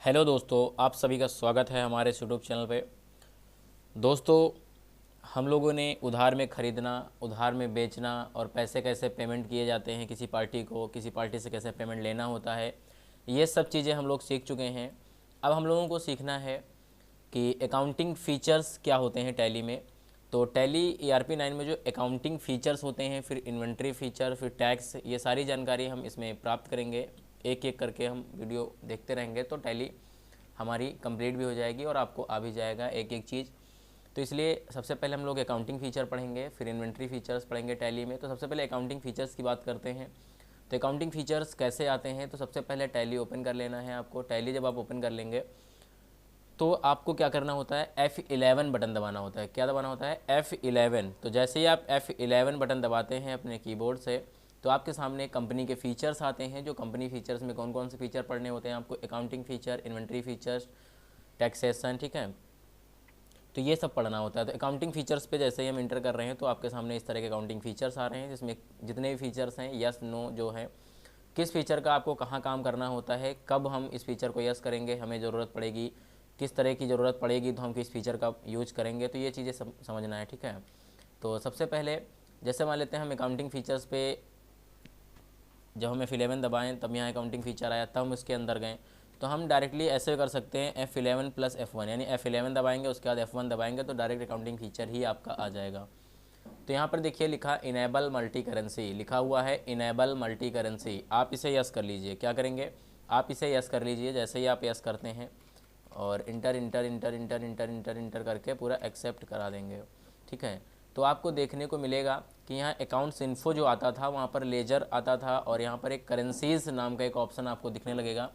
Hello दोस्तों, आप सभी का स्वागत है हमारे यूट्यूब चैनल पे। दोस्तों, हम लोगों ने उधार में ख़रीदना, उधार में बेचना और पैसे कैसे पेमेंट किए जाते हैं किसी पार्टी को, किसी पार्टी से कैसे पेमेंट लेना होता है, ये सब चीज़ें हम लोग सीख चुके हैं। अब हम लोगों को सीखना है कि अकाउंटिंग फ़ीचर्स क्या होते हैं टैली में। तो टैली ERP 9 में जो अकाउंटिंग फ़ीचर्स होते हैं, फिर इन्वेंट्री फ़ीचर, फिर टैक्स, ये सारी जानकारी हम इसमें प्राप्त करेंगे। एक एक करके हम वीडियो देखते रहेंगे तो टैली हमारी कंप्लीट भी हो जाएगी और आपको आ भी जाएगा एक एक चीज़। तो इसलिए सबसे पहले हम लोग अकाउंटिंग फ़ीचर पढ़ेंगे, फिर इन्वेंट्री फ़ीचर्स पढ़ेंगे टैली में। तो सबसे पहले अकाउंटिंग फ़ीचर्स की बात करते हैं। तो अकाउंटिंग फ़ीचर्स कैसे आते हैं, तो सबसे पहले टैली ओपन कर लेना है आपको। टैली जब आप ओपन कर लेंगे तो आपको क्या करना होता है, F11 बटन दबाना होता है। क्या दबाना होता है? F11। तो जैसे ही आप F11 बटन दबाते हैं अपने कीबोर्ड से, तो आपके सामने कंपनी के फ़ीचर्स आते हैं। जो कंपनी फ़ीचर्स में कौन कौन से फ़ीचर पढ़ने होते हैं आपको, accounting feature, inventory features, taxation, ठीक है, तो ये सब पढ़ना होता है। तो अकाउंटिंग फ़ीचर्स पे जैसे ही हम इंटर कर रहे हैं तो आपके सामने इस तरह के अकाउंटिंग फ़ीचर्स आ रहे हैं, जिसमें जितने भी फ़ीचर्स हैं, यस नो जो है, किस फ़ीचर का आपको कहाँ काम करना होता है, कब हम इस फ़ीचर को यस करेंगे, हमें ज़रूरत पड़ेगी, किस तरह की ज़रूरत पड़ेगी तो हम किस फ़ीचर का यूज करेंगे, तो ये चीज़ें समझना है, ठीक है। तो सबसे पहले जैसे मान लेते हैं हम अकाउंटिंग फ़ीचर्स पे, जब हम F11 दबाएँ तब यहाँ अकाउंटिंग फ़ीचर आया, तब हम उसके अंदर गए। तो हम डायरेक्टली ऐसे कर सकते हैं F11 प्लस F1, यानी F11 दबाएंगे, उसके बाद F1 दबाएंगे तो डायरेक्ट अकाउंटिंग फ़ीचर ही आपका आ जाएगा। तो यहाँ पर देखिए लिखा इनेबल मल्टी करेंसी, लिखा हुआ है इनेबल मल्टी करेंसी। आप इसे यस कर लीजिए। क्या करेंगे? आप इसे यस कर लीजिए। जैसे ही आप यस करते हैं और inter inter inter inter inter inter inter करके पूरा एक्सेप्ट करा देंगे, ठीक है, तो आपको देखने को मिलेगा कि यहाँ अकाउंट्स इन्फो जो आता था वहाँ पर लेजर आता था और यहाँ पर एक करेंसीज़ नाम का एक ऑप्शन आपको दिखने लगेगा।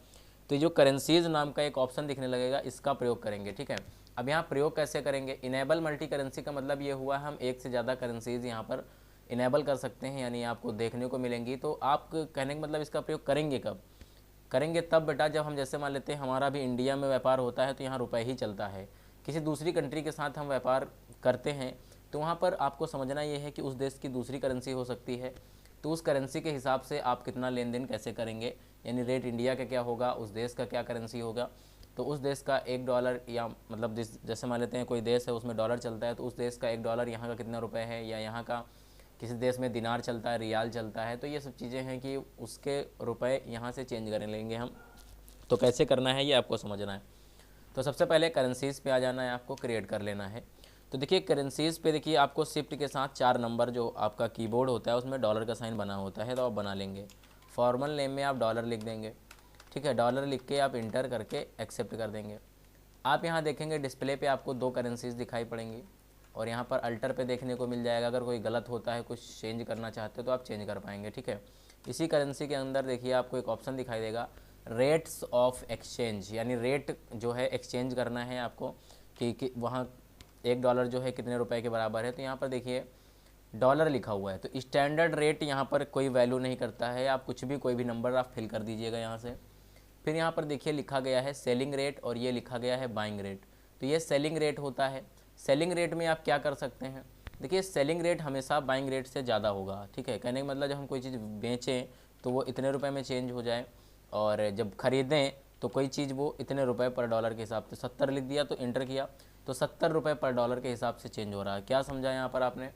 तो जो करेंसीज़ नाम का एक ऑप्शन दिखने लगेगा, इसका प्रयोग करेंगे, ठीक है। अब यहाँ प्रयोग कैसे करेंगे? इनेबल मल्टी करेंसी का मतलब ये हुआ हम एक से ज़्यादा करेंसीज़ यहाँ पर इनेबल कर सकते हैं, यानी आपको देखने को मिलेंगी। तो आप कहने का मतलब इसका प्रयोग करेंगे कब? करेंगे तब बेटा जब हम, जैसे मान लेते हैं हमारा भी इंडिया में व्यापार होता है तो यहाँ रुपए ही चलता है। किसी दूसरी कंट्री के साथ हम व्यापार करते हैं तो वहाँ पर आपको समझना ये है कि उस देश की दूसरी करेंसी हो सकती है, तो उस करेंसी के हिसाब से आप कितना लेन देन कैसे करेंगे, यानी रेट इंडिया का क्या होगा, उस देश का क्या करेंसी होगा। तो उस देश का $1, या मतलब जैसे मान लेते हैं कोई देश है उसमें डॉलर चलता है, तो उस देश का $1 यहाँ का कितना रुपये है, या यहाँ का किसी देश में दिनार चलता है, रियाल चलता है, तो ये सब चीज़ें हैं कि उसके रुपए यहाँ से चेंज कर लेंगे हम। तो कैसे करना है ये आपको समझना है। तो सबसे पहले करेंसीज़ पे आ जाना है, आपको क्रिएट कर लेना है। तो देखिए करेंसीज़ पे देखिए आपको शिफ्ट के साथ 4 नंबर जो आपका कीबोर्ड होता है उसमें डॉलर का साइन बना होता है, तो आप बना लेंगे। फॉर्मल नेम में आप डॉलर लिख देंगे, ठीक है, डॉलर लिख के आप इंटर करके एक्सेप्ट कर देंगे। आप यहाँ देखेंगे डिस्प्ले पे आपको 2 करेंसीज़ दिखाई पड़ेंगी और यहाँ पर अल्टर पे देखने को मिल जाएगा। अगर कोई गलत होता है, कुछ चेंज करना चाहते हो तो आप चेंज कर पाएंगे, ठीक है। इसी करेंसी के अंदर देखिए आपको एक ऑप्शन दिखाई देगा रेट्स ऑफ एक्सचेंज, यानी रेट जो है एक्सचेंज करना है आपको कि वहाँ $1 जो है कितने रुपए के बराबर है। तो यहाँ पर देखिए डॉलर लिखा हुआ है, तो स्टैंडर्ड रेट यहाँ पर कोई वैल्यू नहीं करता है, आप कुछ भी कोई भी नंबर आप फिल कर दीजिएगा यहाँ से। फिर यहाँ पर देखिए लिखा गया है सेलिंग रेट और ये लिखा गया है बाइंग रेट। तो ये सेलिंग रेट होता है। सेलिंग रेट में आप क्या कर सकते हैं? देखिए सेलिंग रेट हमेशा बाइंग रेट से ज़्यादा होगा, ठीक है। कहने का मतलब जब हम कोई चीज़ बेचें तो वो इतने रुपए में चेंज हो जाए, और जब ख़रीदें तो कोई चीज़ वो इतने रुपए पर डॉलर के हिसाब से 70 लिख दिया तो इंटर किया तो 70 रुपये पर डॉलर के हिसाब से चेंज हो रहा है। क्या समझा यहाँ पर आपने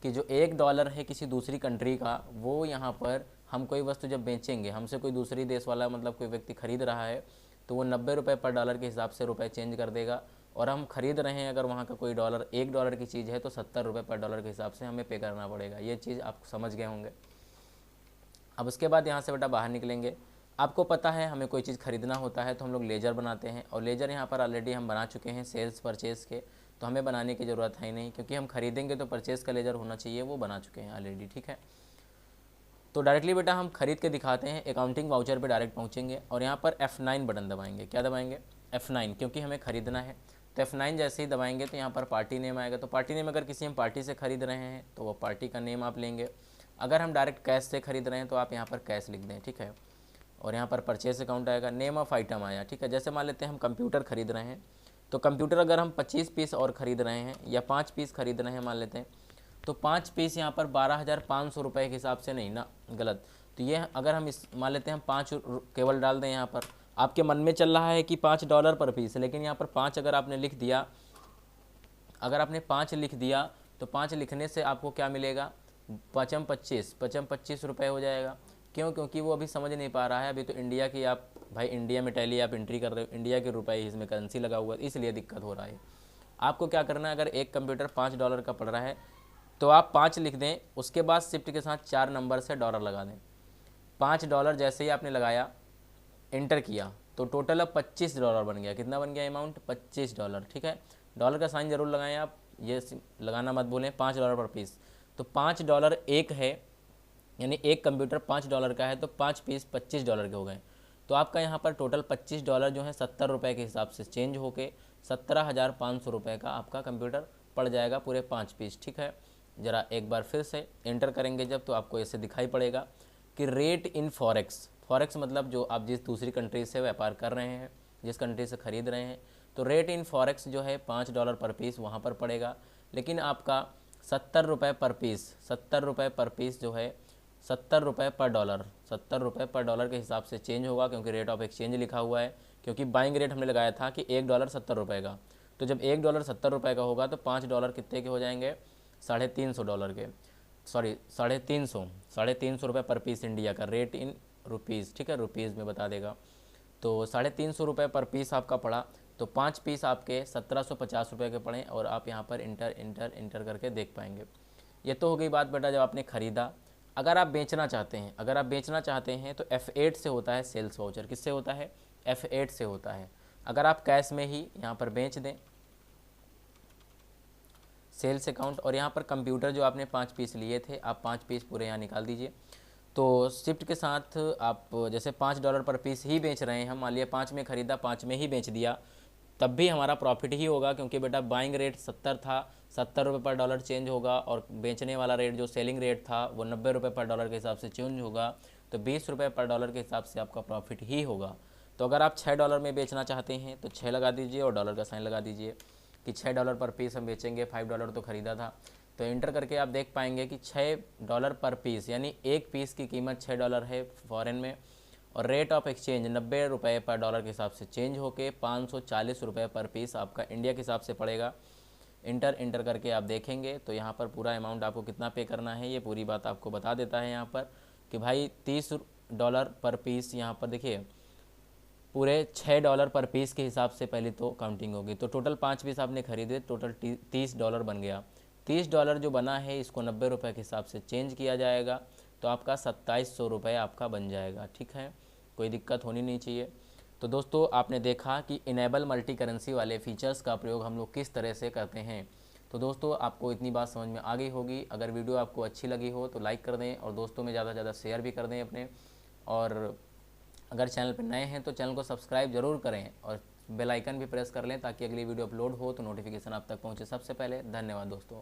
कि जो $1 है किसी दूसरी कंट्री का, वो यहाँ पर हम कोई वस्तु जब बेचेंगे, हमसे कोई दूसरी देश वाला मतलब कोई व्यक्ति ख़रीद रहा है तो वो 90 रुपये पर डॉलर के हिसाब से रुपए चेंज कर देगा, और हम ख़रीद रहे हैं अगर वहाँ का कोई डॉलर $1 की चीज़ है तो 70 रुपये पर डॉलर के हिसाब से हमें पे करना पड़ेगा। ये चीज़ आप समझ गए होंगे। अब उसके बाद यहाँ से बेटा बाहर निकलेंगे। आपको पता है हमें कोई चीज़ ख़रीदना होता है तो हम लोग लेजर बनाते हैं, और लेजर यहाँ पर ऑलरेडी हम बना चुके हैं सेल्स परचेज़ के, तो हमें बनाने की ज़रूरत है ही नहीं, क्योंकि हम खरीदेंगे तो परचेज़ का लेजर होना चाहिए, वो बना चुके हैं ऑलरेडी, ठीक है। तो डायरेक्टली बेटा हम खरीद के दिखाते हैं, अकाउंटिंग वाउचर पे डायरेक्ट पहुँचेंगे और यहाँ पर F9 बटन दबाएंगे। क्या दबाएंगे? F9, क्योंकि हमें ख़रीदना है। तो F9 जैसे ही दबाएंगे तो यहाँ पर पार्टी नेम आएगा। तो पार्टी नेम अगर किसी हम पार्टी से ख़रीद रहे हैं तो वो पार्टी का नेम आप लेंगे। अगर हम डायरेक्ट कैश से ख़रीद रहे हैं तो आप यहाँ पर कैश लिख दें, ठीक है। और यहाँ पर परचेस अकाउंट आएगा, नेम ऑफ़ आइटम आया, ठीक है। जैसे मान लेते हैं हम कंप्यूटर ख़रीद रहे हैं, तो कंप्यूटर अगर हम 25 पीस और ख़रीद रहे हैं या 5 पीस ख़रीद रहे हैं मान लेते हैं, तो 5 पीस यहाँ पर 12,500 रुपये के हिसाब से नहीं ना, गलत। तो ये अगर हम इस मान लेते हैं हम 5 केवल डाल दें यहाँ पर, आपके मन में चल रहा है कि $5 पर पीस, लेकिन यहाँ पर 5 अगर आपने लिख दिया, अगर आपने 5 लिख दिया तो 5 लिखने से आपको क्या मिलेगा, 5 25 रुपये हो जाएगा। क्यों? क्योंकि वो अभी समझ नहीं पा रहा है, अभी तो इंडिया की आप भाई इंडिया में टैली आप एंट्री कर रहे हो, इंडिया के रुपए इसमें करेंसी लगा हुआ है, इसलिए दिक्कत हो रहा है। आपको क्या करना है, अगर एक कंप्यूटर $5 का पड़ रहा है तो आप 5 लिख दें, उसके बाद शिफ्ट के साथ 4 नंबर से डॉलर लगा दें। $5 जैसे ही आपने लगाया, एंटर किया, तो टोटल अब $25 बन गया। कितना बन गया अमाउंट? $25। ठीक है, डॉलर का साइन जरूर लगाएं आप, ये लगाना मत भूलें। $5 पर पीस, तो $5 एक है, यानी एक कंप्यूटर $5 का है, तो 5 पीस $25 के हो गए। तो आपका यहाँ पर टोटल $25 जो है 70 रुपये के हिसाब से चेंज होके 17,500 रुपये का आपका कंप्यूटर पड़ जाएगा पूरे 5 पीस। ठीक है, ज़रा एक बार फिर से एंटर करेंगे जब, तो आपको ऐसे दिखाई पड़ेगा कि रेट इन फॉरेक्स, फॉरेक्स मतलब जो आप जिस दूसरी कंट्री से व्यापार कर रहे हैं, जिस कंट्री से ख़रीद रहे हैं, तो रेट इन फॉरेक्स जो है $5 पर पीस वहाँ पर पड़ेगा। लेकिन आपका 70 रुपये पर पीस, 70 रुपये पर पीस जो है 70 रुपये पर डॉलर, 70 रुपये पर डॉलर के हिसाब से चेंज होगा, क्योंकि रेट ऑफ एक्सचेंज लिखा हुआ है। क्योंकि बाइंग रेट हमने लगाया था कि $1 70 रुपये का, तो जब $1 70 रुपये का होगा तो $5 कितने के हो जाएंगे, $350 के, सॉरी 350 रुपये पर पीस इंडिया का, रेट इन रुपीज़। ठीक है, रुपीज़ में बता देगा। तो 350 रुपये पर पीस आपका पड़ा, तो 5 पीस आपके 1750 रुपये के पड़े, और आप यहाँ पर इंटर करके देख पाएंगे। ये तो हो गई बात बेटा जब आपने ख़रीदा। अगर आप बेचना चाहते हैं, अगर आप बेचना चाहते हैं तो F8 से होता है सेल्स वाउचर। किससे होता है? F8 से होता है। अगर आप कैश में ही यहाँ पर बेच दें, सेल्स अकाउंट, और यहाँ पर कंप्यूटर जो आपने 5 पीस लिए थे, आप 5 पीस पूरे यहाँ निकाल दीजिए। तो शिफ्ट के साथ आप जैसे $5 पर पीस ही बेच रहे हैं, हम मान लिया 5 में ख़रीदा, 5 में ही बेच दिया, तब भी हमारा प्रॉफिट ही होगा, क्योंकि बेटा बाइंग रेट 70 था, 70 रुपये पर डॉलर चेंज होगा, और बेचने वाला रेट जो सेलिंग रेट था वो 90 रुपये पर डॉलर के हिसाब से चेंज होगा, तो 20 रुपये पर डॉलर के हिसाब से आपका प्रॉफिट ही होगा। तो अगर आप $6 में बेचना चाहते हैं तो 6 लगा दीजिए और डॉलर का साइन लगा दीजिए कि $6 पर पीस हम बेचेंगे, $5 तो ख़रीदा था। तो इंटर करके आप देख पाएंगे कि $6 पर पीस, यानी एक पीस की कीमत $6 है फ़ॉरेन में, और रेट ऑफ एक्सचेंज 90 रुपये पर डॉलर के हिसाब से चेंज होके 540 रुपये पर पीस आपका इंडिया के हिसाब से पड़ेगा। इंटर करके आप देखेंगे तो यहाँ पर पूरा अमाउंट आपको कितना पे करना है, ये पूरी बात आपको बता देता है यहाँ पर कि भाई $30 पर पीस। यहाँ पर देखिए पूरे $6 पर पीस के हिसाब से पहले तो काउंटिंग होगी। तो टोटल 5 पीस आपने खरीदे, टोटल $30 बन गया। $30 जो बना है इसको 90 रुपये के हिसाब से चेंज किया जाएगा, तो आपका 2700 रुपये आपका बन जाएगा। ठीक है, कोई दिक्कत होनी नहीं चाहिए। तो दोस्तों आपने देखा कि इनेबल मल्टी करेंसी वाले फीचर्स का प्रयोग हम लोग किस तरह से करते हैं। तो दोस्तों आपको इतनी बात समझ में आ गई होगी। अगर वीडियो आपको अच्छी लगी हो तो लाइक कर दें, और दोस्तों में ज़्यादा से ज़्यादा शेयर भी कर दें अपने, और अगर चैनल पर नए हैं तो चैनल को सब्सक्राइब ज़रूर करें, और बेल आइकन भी प्रेस कर लें ताकि अगली वीडियो अपलोड हो तो नोटिफिकेशन आप तक पहुँचे सबसे पहले। धन्यवाद दोस्तों।